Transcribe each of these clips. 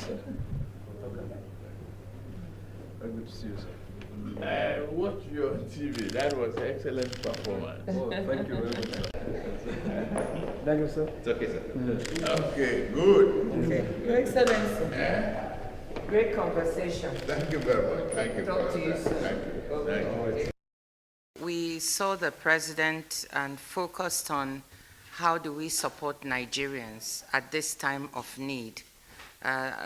sir. Very good to see you, sir. I watched you on TV. That was excellent performance. Oh, thank you very much, sir. Thank you, sir. It's okay, sir. Okay, good. Okay. Your Excellency. Great conversation. Thank you very much. Thank you. Talk to you soon. Thank you. Thank you. We saw the president and focused on how do we support Nigerians at this time of need.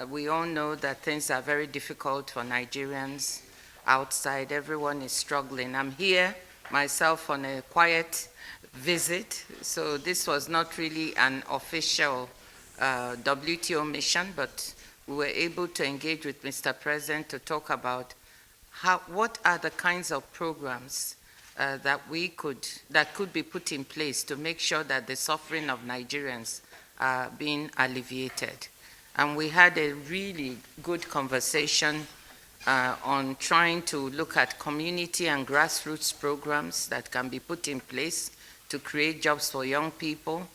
We all know that things are very difficult for Nigerians outside. Everyone is struggling. I'm here myself on a quiet visit, so this was not really an official WTO mission, but we were able to engage with Mr. President to talk about what are the kinds of programs that could be put in place to make sure that the suffering of Nigerians are being alleviated. And we had a really good conversation on trying to look at community and grassroots programs that can be put in place to create jobs for young people,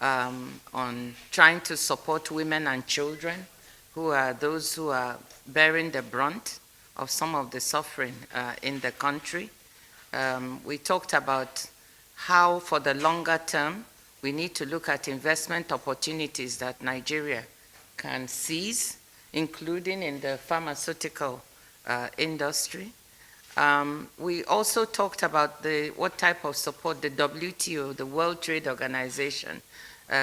on trying to support women and children who are those who are bearing the brunt of some of the suffering in the country. We talked about how, for the longer term, we need to look at investment opportunities that Nigeria can seize, including in the pharmaceutical industry. We also talked about what type of support the WTO, the World Trade Organization,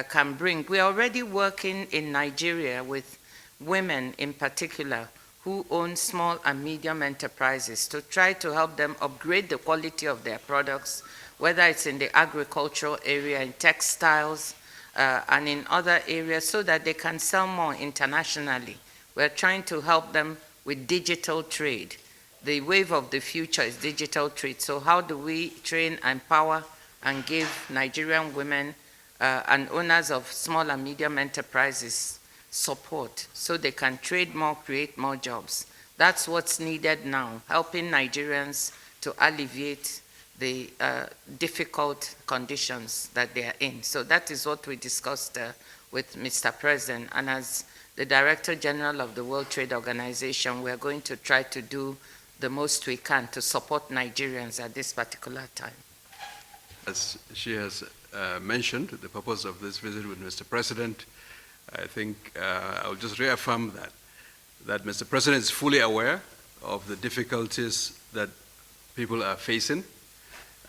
can bring. We're already working in Nigeria with women in particular who own small and medium enterprises to try to help them upgrade the quality of their products, whether it's in the agricultural area, in textiles, and in other areas, so that they can sell more internationally. We're trying to help them with digital trade. The wave of the future is digital trade. So how do we train, empower, and give Nigerian women and owners of small and medium enterprises support so they can trade more, create more jobs? That's what's needed now, helping Nigerians to alleviate the difficult conditions that they are in. So that is what we discussed with Mr. President. And as the Director General of the World Trade Organization, we are going to try to do the most we can to support Nigerians at this particular time. As she has mentioned, the purpose of this visit with Mr. President, I think I'll just reaffirm that Mr. President is fully aware of the difficulties that people are facing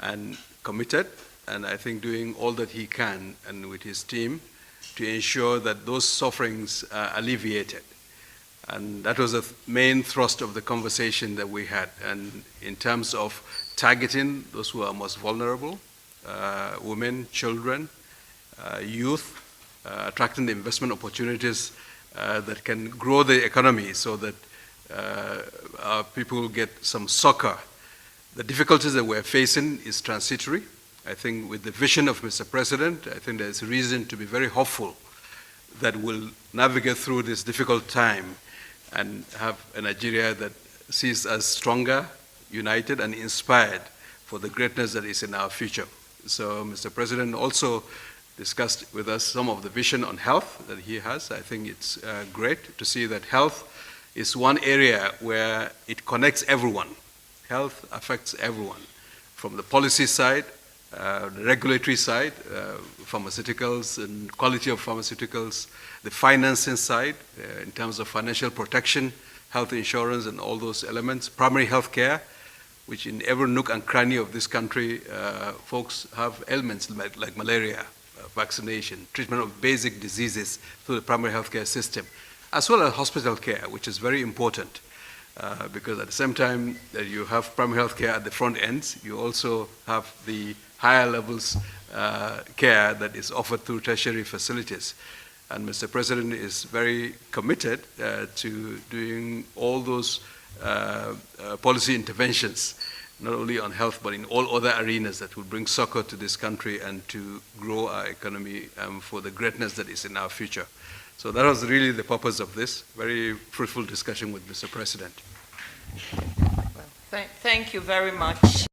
and committed, and I think doing all that he can and with his team to ensure that those sufferings are alleviated. And that was the main thrust of the conversation that we had. And in terms of targeting those who are most vulnerable, women, children, youth, attracting the investment opportunities that can grow the economy so that our people get some succor. The difficulties that we're facing is transitory. I think with the vision of Mr. President, I think there's reason to be very hopeful that we'll navigate through this difficult time and have a Nigeria that sees us stronger, united, and inspired for the greatness that is in our future. So Mr. President also discussed with us some of the vision on health that he has. I think it's great to see that health is one area where it connects everyone. Health affects everyone, from the policy side, the regulatory side, pharmaceuticals and quality of pharmaceuticals, the financing side, in terms of financial protection, health insurance and all those elements, primary health care, which in every nook and cranny of this country, folks have ailments like malaria, vaccination, treatment of basic diseases through the primary health care system, as well as hospital care, which is very important. Because at the same time that you have primary health care at the front ends, you also have the higher levels care that is offered through tertiary facilities. And Mr. President is very committed to doing all those policy interventions, not only on health, but in all other arenas that will bring succor to this country and to grow our economy for the greatness that is in our future. So that was really the purpose of this very fruitful discussion with Mr. President. Well, thank you very much.